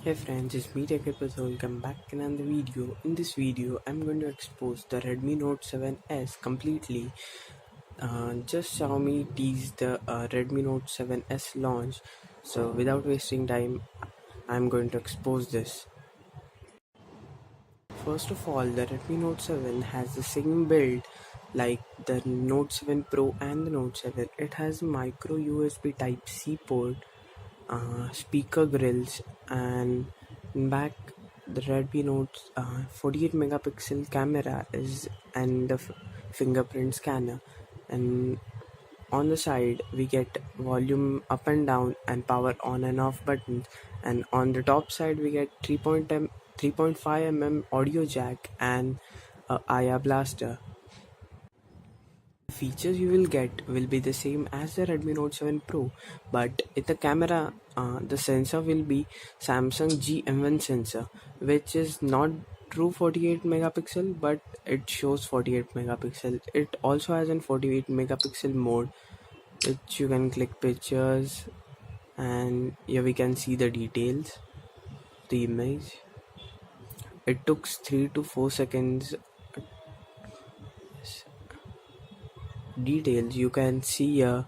Hey friends, it's me Tech Episode. Welcome back in another video. In this video, I'm going to expose the Redmi Note 7S completely. Just Xiaomi teased the Redmi Note 7S launch. So without wasting time, I'm going to expose this. First of all, the Redmi Note 7 has the same build like the Note 7 Pro and the Note 7. It has micro USB Type-C port, speaker grills, and in back the Redmi Note 48 megapixel camera is and the fingerprint scanner, and on the side we get volume up and down and power on and off buttons, and on the top side we get 3.5 mm audio jack and a IA blaster. Features you will get will be the same as the Redmi Note 7 Pro, but in the camera, the sensor will be Samsung GM1 sensor, which is not true 48 megapixel, but it shows 48 megapixel. It also has a 48 megapixel mode, which you can click pictures, and here we can see the details, the image. It took 3 to 4 seconds. Details you can see here.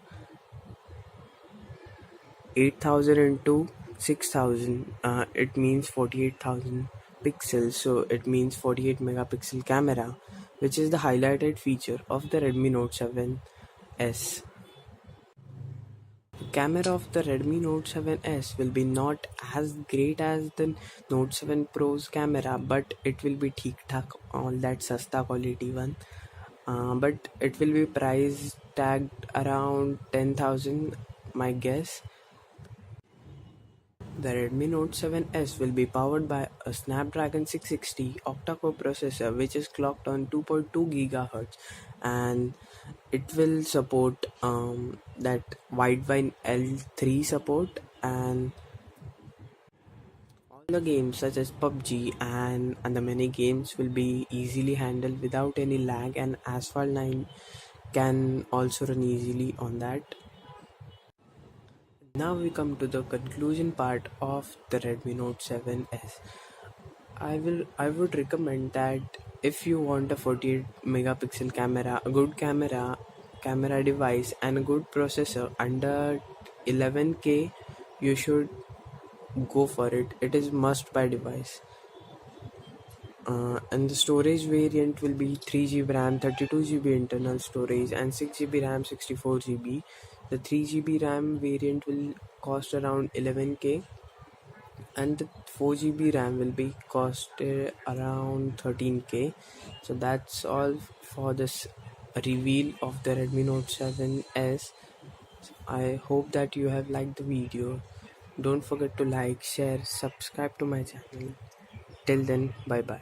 8000 into 6000, it means 48,000 pixels, so it means 48 megapixel camera, which is the highlighted feature of the Redmi Note 7S. The camera of the Redmi Note 7S will be not as great as the Note 7 Pro's camera, but it will be ठीक-ठाक, all that sasta quality one. But it will be price tagged around 10,000, my guess. The Redmi Note 7S will be powered by a Snapdragon 660 octa-core processor, which is clocked on 2.2 GHz, and it will support that Widevine L3 support, and all the games such as PUBG and the many games will be easily handled without any lag, and Asphalt 9 can also run easily on that. Now we come to the conclusion part of the Redmi Note 7S. I would recommend that if you want a 48 megapixel camera, a good camera device and a good processor under 11K, you should go for it. It is must buy device. And the storage variant will be 3GB RAM, 32GB internal storage, and 6GB RAM, 64GB. The 3GB RAM variant will cost around 11K, and the 4GB RAM will be costed around 13K. So that's all for this reveal of the Redmi Note 7S. I hope that you have liked the video. Don't forget to like, share, subscribe to my channel. Till then, bye bye.